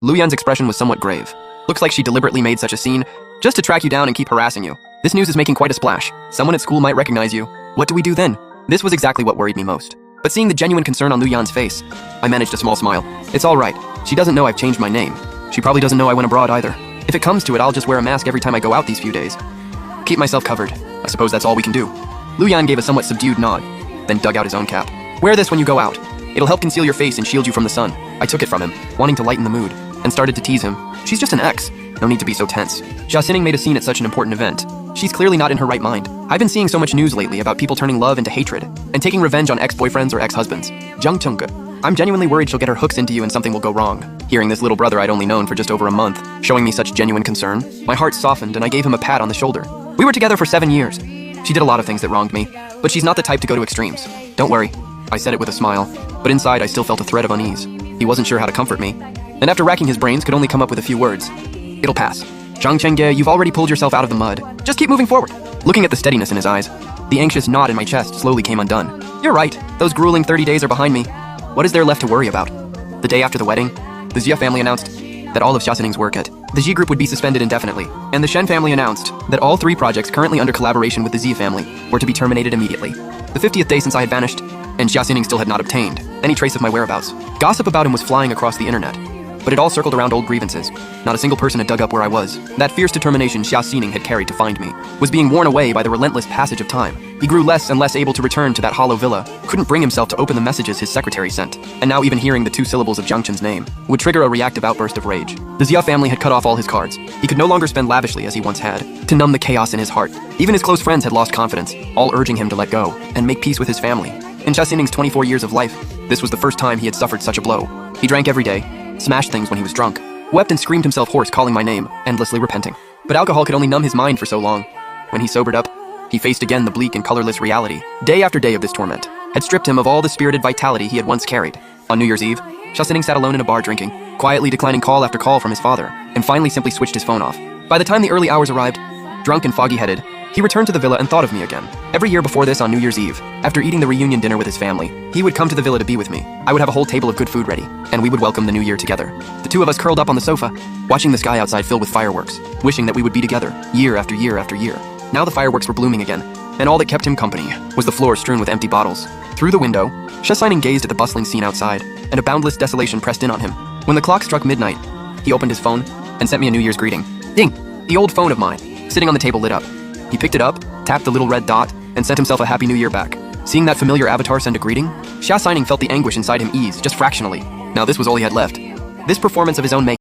Luyan's expression was somewhat grave. Looks like she deliberately made such a scene just to track you down and keep harassing you. This news is making quite a splash. Someone at school might recognize you. What do we do then? This was exactly what worried me most. But seeing the genuine concern on Luyan's face, I managed a small smile. It's all right. She doesn't know I've changed my name. She probably doesn't know I went abroad either. If it comes to it, I'll just wear a mask every time I go out these few days. Keep myself covered. I suppose that's all we can do. Luyan gave a somewhat subdued nod, then dug out his own cap. Wear this when you go out. It'll help conceal your face and shield you from the sun. I took it from him, wanting to lighten the mood, and started to tease him. She's just an ex. No need to be so tense. Xia Xining made a scene at such an important event. She's clearly not in her right mind. I've been seeing so much news lately about people turning love into hatred and taking revenge on ex-boyfriends or ex-husbands. Zhang Chengge, I'm genuinely worried she'll get her hooks into you and something will go wrong. Hearing this little brother I'd only known for just over a month, showing me such genuine concern, my heart softened and I gave him a pat on the shoulder. We were together for 7 years. She did a lot of things that wronged me, but she's not the type to go to extremes. Don't worry. I said it with a smile, but inside I still felt a thread of unease. He wasn't sure how to comfort me, and after racking his brains could only come up with a few words. It'll pass. Zhang Chengge, you've already pulled yourself out of the mud. Just keep moving forward. Looking at the steadiness in his eyes, the anxious knot in my chest slowly came undone. You're right, those grueling 30 days are behind me. What is there left to worry about? The day after the wedding, the Xia family announced that all of Xia Xining's work at the Xi Group would be suspended indefinitely, and the Shen family announced that all 3 projects currently under collaboration with the Xi family were to be terminated immediately. The 50th day since I had vanished, and Xia Xining still had not obtained any trace of my whereabouts. Gossip about him was flying across the internet, but it all circled around old grievances. Not a single person had dug up where I was. That fierce determination Xia Xining had carried to find me was being worn away by the relentless passage of time. He grew less and less able to return to that hollow villa, couldn't bring himself to open the messages his secretary sent, and now even hearing the 2 syllables of Jiang Chen's name would trigger a reactive outburst of rage. The Xia family had cut off all his cards. He could no longer spend lavishly as he once had, to numb the chaos in his heart. Even his close friends had lost confidence, all urging him to let go and make peace with his family. In Xia Xining's 24 years of life, this was the first time he had suffered such a blow. He drank every day, smashed things when he was drunk, wept and screamed himself hoarse calling my name, endlessly repenting. But alcohol could only numb his mind for so long. When he sobered up, he faced again the bleak and colorless reality. Day after day of this torment had stripped him of all the spirited vitality he had once carried. On New Year's Eve, Xia Xining sat alone in a bar drinking, quietly declining call after call from his father, and finally simply switched his phone off. By the time the early hours arrived, drunk and foggy-headed, he returned to the villa and thought of me again. Every year before this on New Year's Eve, after eating the reunion dinner with his family, he would come to the villa to be with me. I would have a whole table of good food ready, and we would welcome the new year together. The 2 of us curled up on the sofa, watching the sky outside fill with fireworks, wishing that we would be together, year after year after year. Now the fireworks were blooming again, and all that kept him company was the floor strewn with empty bottles. Through the window, Xia Xining gazed at the bustling scene outside, and a boundless desolation pressed in on him. When the clock struck midnight, he opened his phone and sent me a New Year's greeting. Ding! The old phone of mine, sitting on the table, lit up. He picked it up, tapped the little red dot, and sent himself a Happy New Year back. Seeing that familiar avatar send a greeting, Xia Xining felt the anguish inside him ease just fractionally. Now this was all he had left. This performance of his own making